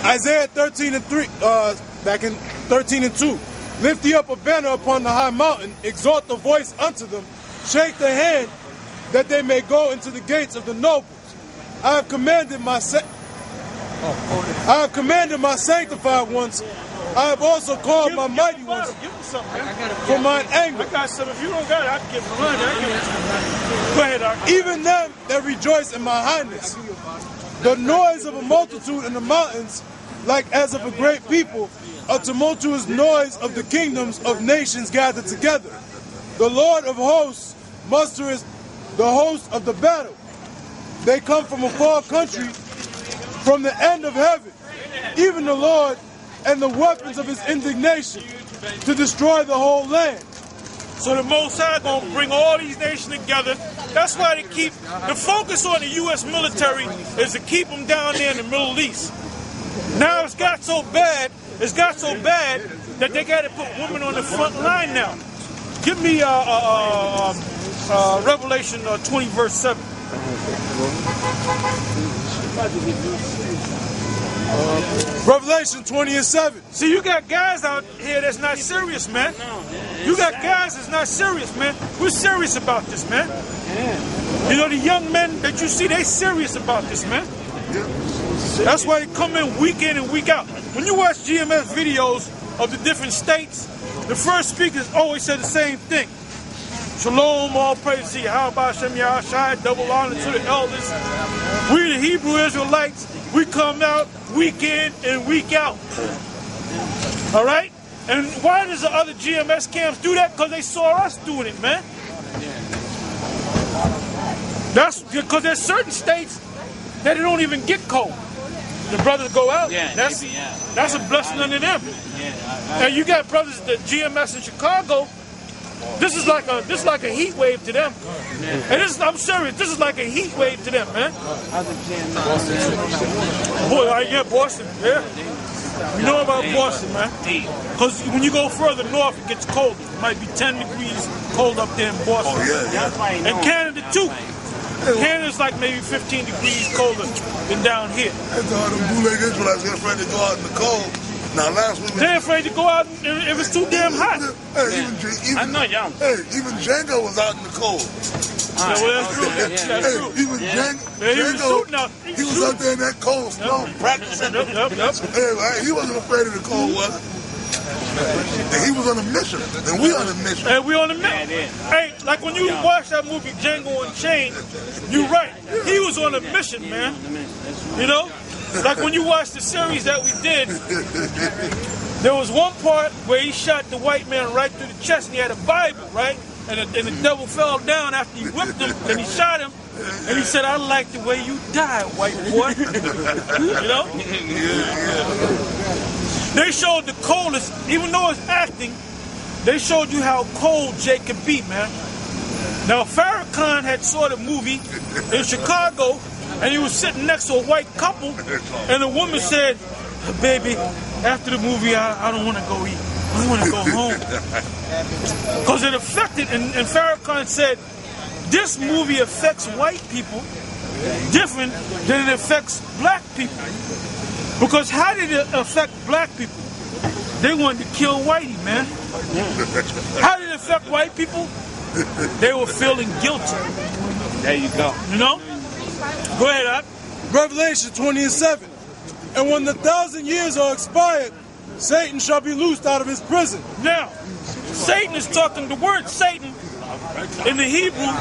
Isaiah 13:3, back in 13:2. Lift ye up a banner upon the high mountain, exalt the voice unto them, shake the hand, that they may go into the gates of the nobles. I have commanded my sanctified ones. I have also called my mighty ones for mine anger. I got some. If you don't got it, I can give them money. Go ahead, Doc. Even them that rejoice in my highness. The noise of a multitude in the mountains, like as of a great people, a tumultuous noise of the kingdoms of nations gathered together. The Lord of hosts mustereth the host of the battle. They come from a far country, from the end of heaven, even the Lord and the weapons of his indignation, to destroy the whole land. So the Most High gonna bring all these nations together. That's why they keep the focus on the U.S. military is to keep them down there in the Middle East. Now it's got so bad that they got to put women on the front line now. Give me Revelation 20 verse 7. Revelation 20:7. See, you got guys out here that's not serious, man. You got guys that's not serious, man. We're serious about this, man. You know, the young men that you see, they serious about this, man. That's why they come in and week out. When you watch GMS videos of the different states, the first speakers always say the same thing. Shalom, all praise to Yahweh Hashem Yahushai, double honor to the elders. We the Hebrew Israelites, we come out week in and week out. All right? And why does the other GMS camps do that? Because they saw us doing it, man. That's because there's certain states that they don't even get cold. The brothers go out. That's a blessing unto them. And you got brothers, the GMS in Chicago. This is like a heat wave to them. And I'm serious. This is like a heat wave to them, man. Boy, yeah, Boston. Yeah. You know about Boston, man. Because when you go further north, it gets colder. It might be 10 degrees cold up there in Boston. Oh, yeah. And Canada, too. Canada's like maybe 15 degrees colder than down here. That's all them bootleg Israelites get afraid to go out in the cold. Now last week they're afraid to go out if it's too damn hot. Hey, even Django was out in the cold. Well, that's true. That's true. Even Django, he was out there in that cold snow practicing. Hey, he wasn't afraid of the cold, was he? And he was on a mission, and we on a mission. And we on a mission. Hey, like when you watch that movie Django Unchained, you're right. He was on a mission, man. You know? Like when you watch the series that we did, there was one part where he shot the white man right through the chest, and he had a Bible, right? And the devil fell down after he whipped him, and he shot him, and he said, "I like the way you died, white boy." You know? They showed the coldest, even though it's acting, they showed you how cold Jay could be, man. Now, Farrakhan had saw the movie in Chicago, and he was sitting next to a white couple, and the woman said, "Baby, after the movie, I don't want to go eat. I want to go home." Because it affected, and Farrakhan said, this movie affects white people different than it affects black people. Because how did it affect black people? They wanted to kill Whitey, man. How did it affect white people? They were feeling guilty. There you go. You know? Go ahead, Up. Revelation 20:7. And when the 1,000 years are expired, Satan shall be loosed out of his prison. Now, Satan is talking, the word Satan, in the Hebrew,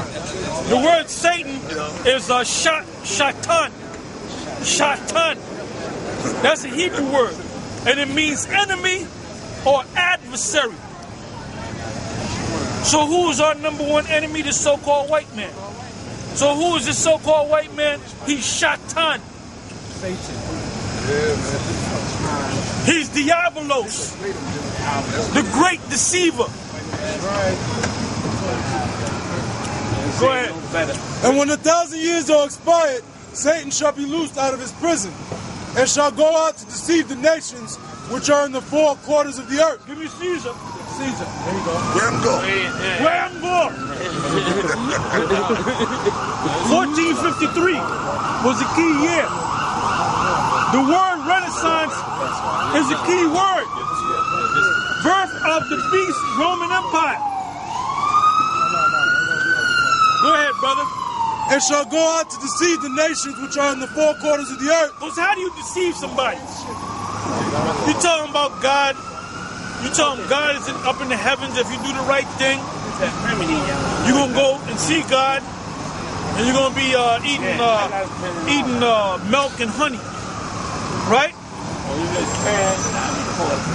the word Satan is shatan. Shatan. That's a Hebrew word. And it means enemy or adversary. So who is our number one enemy? The so-called white man. So who is this so-called white man? He's Shatan. He's Diabolos, the great deceiver. Go ahead. And when the 1,000 years are expired, Satan shall be loosed out of his prison, and shall go out to deceive the nations which are in the four quarters of the earth. Give me Caesar. Caesar. There you go. Whambo. 1453 was the key year. The word Renaissance is the key word. Birth of the beast, Roman Empire. Go ahead, brother. And shall go out to deceive the nations which are in the four quarters of the earth. So how do you deceive somebody? You talking about God? You telling God is up in the heavens? If you do the right thing, you're gonna go and see God, and you're gonna be eating milk and honey, right?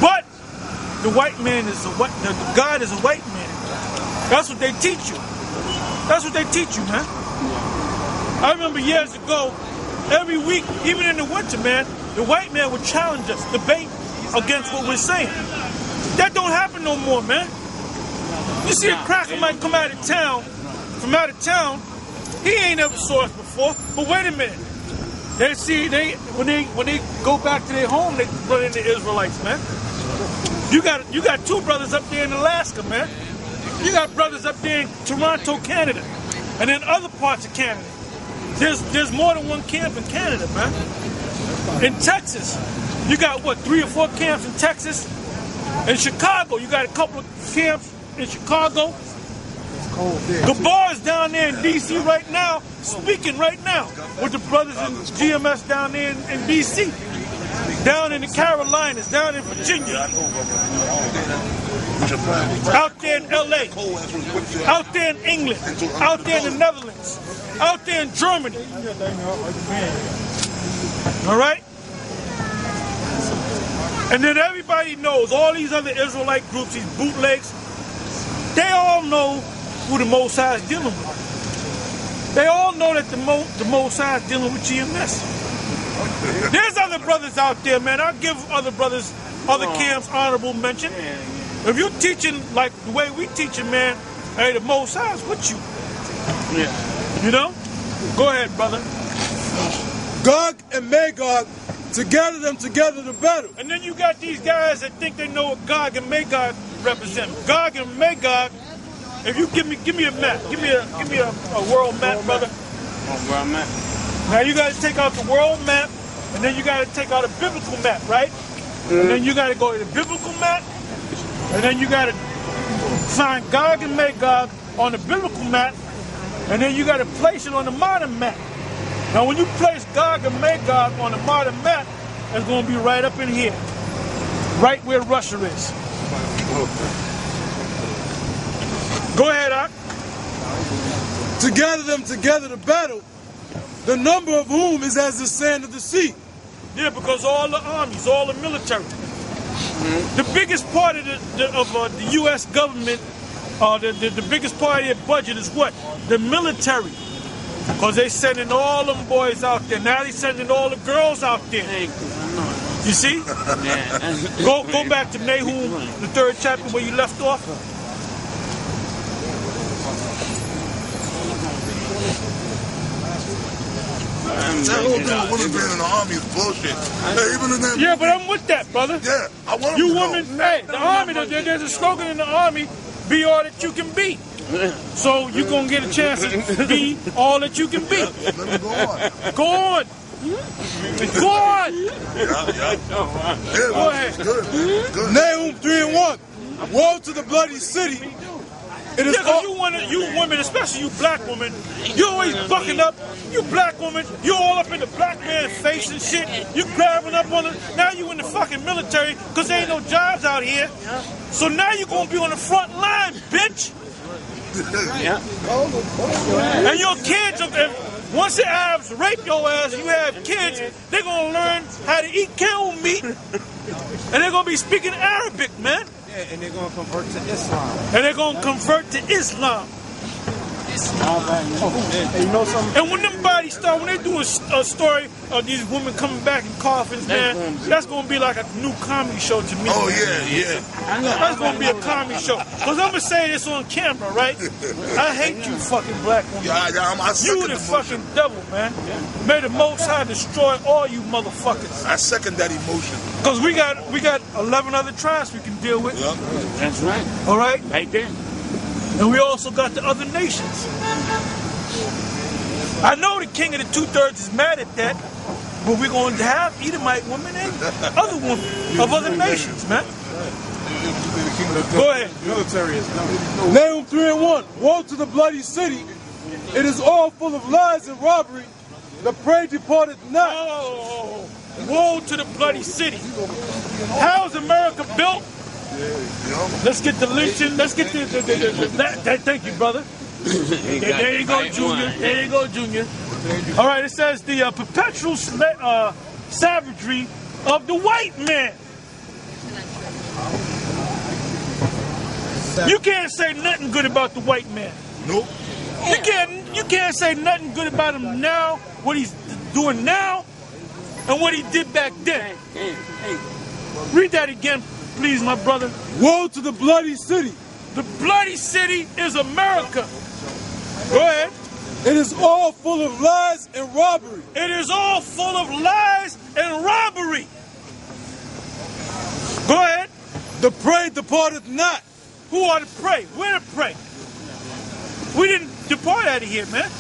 But the white man is God is a white man. That's what they teach you. That's what they teach you, man. I remember years ago, every week, even in the winter, man, the white man would challenge us, debate against what we're saying. That don't happen no more, man. You see a cracker might come out of town, from out of town, he ain't never saw us before, but wait a minute. They see, when they go back to their home, they run into Israelites, man. You got two brothers up there in Alaska, man. You got brothers up there in Toronto, Canada, and in other parts of Canada. There's more than one camp in Canada, man. In Texas, you got what, 3 or 4 camps in Texas? In Chicago, you got a couple of camps in Chicago. The bars down there in D.C. right now, speaking right now with the brothers in GMS down there in D.C., down in the Carolinas, down in Virginia, out there in L.A., out there in England, out there in the Netherlands, out there in Germany. All right? And then everybody knows, all these other Israelite groups, these bootlegs, they all know who the Most High is dealing with. They all know that the Most High is dealing with GMS. There's other brothers out there, man. I'll give other brothers, other camps, honorable mention. If you're teaching like the way we teaching, man, hey, the Most High is with you. Yeah. You know? Go ahead, brother. Gog and Magog, to gather them together to battle. And then you got these guys that think they know what Gog and Magog represent. Gog and Magog, if you give me a map, give me a world map, brother. World map. Now you got to take out the world map, and then you got to take out a biblical map, right? And then you got to go to the biblical map, and then you got to find Gog and Magog on the biblical map, and then you got to place it on the modern map. Now when you place Gog and Magog on the modern map, it's going to be right up in here, right where Russia is. Go ahead, Ak. To gather them together to battle, the number of whom is as the sand of the sea. Yeah, because all the armies, all the military. The biggest part of the U.S. government, the biggest part of their budget is what? The military. Because they sending all them boys out there. Now they sending all the girls out there. You see? Go back to Nahum, the 3rd chapter where you left off. That whole thing with women being in the army is bullshit. Hey, even in that yeah, but I'm with that, brother. Yeah, I want you to women, hey, the army, there's a slogan in the army, be all that you can be. So you're going to get a chance to be all that you can be. Let me go on. Go on. Go on. Yeah, Go ahead. Good. Nahum 3:1. Woe to the bloody city. It is Yeah, because you women, especially you black women, you always bucking up. You black women, you all up in the black man's face and shit. You grabbing up on it. Now you in the fucking military because there ain't no jobs out here. So now you're going to be on the front line, bitch. Yeah. And your kids, once the Arabs rape your ass and you have kids, they're going to learn how to eat camel meat. And they're going to be speaking Arabic, man. Yeah, and they're going to convert to Islam. And they're going to convert to Islam. You know something? And when them bodies start, when they do a story of these women coming back in coffins, man, that's going to be like a new comedy show to me. Oh, yeah. That's going to be a comedy show. Because I'm going to say this on camera, right? I hate you fucking black women. I You the fucking devil, man. May the Most High destroy all you motherfuckers. I second that emotion. Because we got 11 other tribes we can deal with. Yeah. That's right. All right? Right there. And we also got the other nations. I know the king of the 2/3 is mad at that. but we're going to have Edomite women and other women of other nations, man. Go ahead. Military is done. Nahum 3:1. Woe to the bloody city. It is all full of lies and robbery. The prey departed not. Oh, woe to the bloody city. How's America built? Let's get the lynching. Let's get thank you, brother. There you go, Junior. There you go, Junior. All right, it says the perpetual savagery of the white man. You can't say nothing good about the white man. Nope. You can't say nothing good about him now, what he's doing now, and what he did back then. Read that again, please, my brother. Woe to the bloody city. The bloody city is America. Go ahead. It is all full of lies and robbery. It is all full of lies and robbery. Go ahead. The prey departed not. Who are the prey? We're the prey. We didn't depart out of here, man.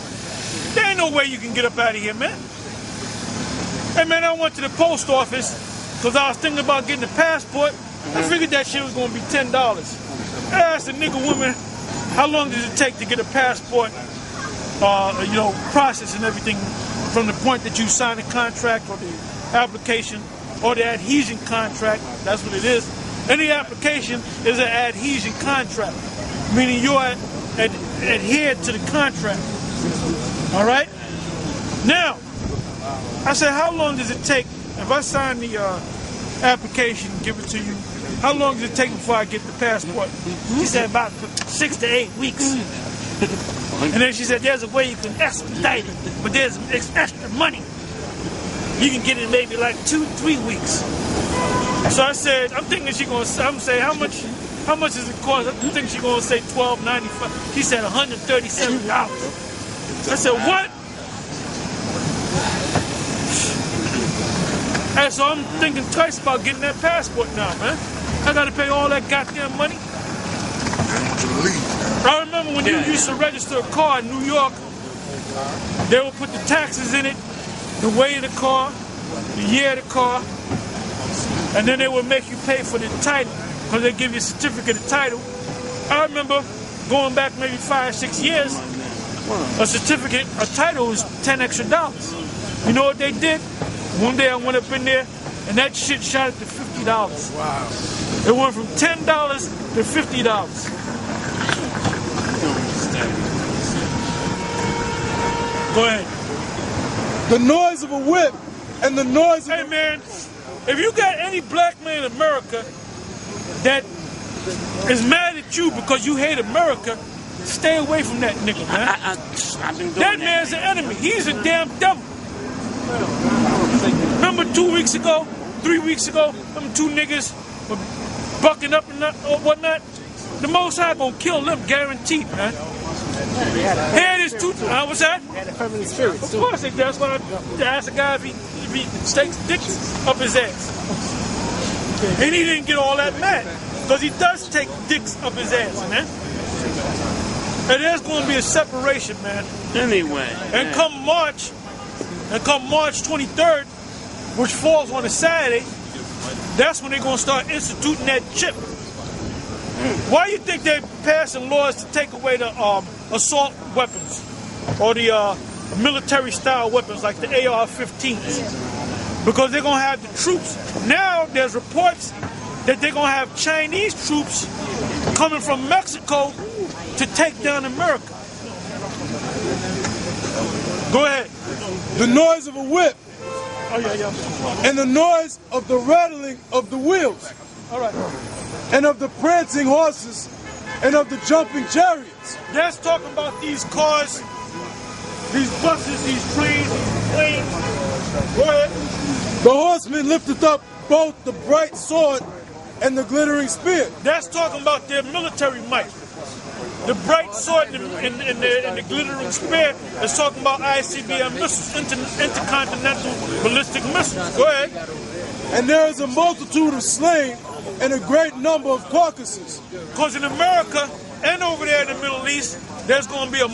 There ain't no way you can get up out of here, man. Hey, man, I went to the post office because I was thinking about getting a passport. I figured that shit was going to be $10. I asked the nigga woman, how long does it take to get a passport, process and everything from the point that you sign the contract or the application or the adhesion contract. That's what it is. Any application is an adhesion contract, meaning you are adhered to the contract. All right? Now, I said, how long does it take, if I sign the application and give it to you, how long does it take before I get the passport? She said about 6 to 8 weeks. And then she said, there's a way you can expedite it, but there's extra money. You can get it in maybe like 2-3 weeks. So I said, I'm thinking I'm saying, how much does it cost? I think she's gonna say $12.95. She said $137. I said, what? And so I'm thinking twice about getting that passport now, man. I gotta pay all that goddamn money. I remember when you used to register a car in New York, they would put the taxes in it, the weight of the car, the year of the car, and then they would make you pay for the title because they give you a certificate of title. I remember going back maybe 5-6 years, a certificate, a title was $10 extra. You know what they did? One day I went up in there and that shit shot it to $50. Wow. It went from $10 to $50. Go ahead. The noise of a whip and the noise of Hey man, if you got any black man in America that is mad at you because you hate America, stay away from that nigga, man. I've been doing That man's an enemy. He's a damn devil. Remember 2 weeks ago, 3 weeks ago, them two niggas were bucking up and whatnot? The Most High gonna kill them, guaranteed, man. Here it is, what's that? Had a feminine spirit. Of course it does. When I asked a guy if he stakes dicks up his ass. And he didn't get all that mad. Because he does take dicks up his ass, man. And there's going to be a separation, man. Anyway. And come March 23rd, which falls on a Saturday, that's when they're going to start instituting that chip. Why do you think they're passing laws to take away the assault weapons or the military-style weapons like the AR-15s? Because they're going to have the troops. Now there's reports that they're going to have Chinese troops coming from Mexico to take down America. Go ahead. the noise of a whip Oh, yeah. and the noise of the rattling of the wheels All right. and of the prancing horses and of the jumping chariots. That's talking about these cars, these buses, these trains, these planes. Go ahead. The horseman lifteth up both the bright sword and the glittering spear. That's talking about their military might. The bright sword and the glittering spear is talking about ICBM missiles, intercontinental ballistic missiles. Go ahead. And there is a multitude of slain and a great number of carcasses. Because in America and over there in the Middle East, there's going to be a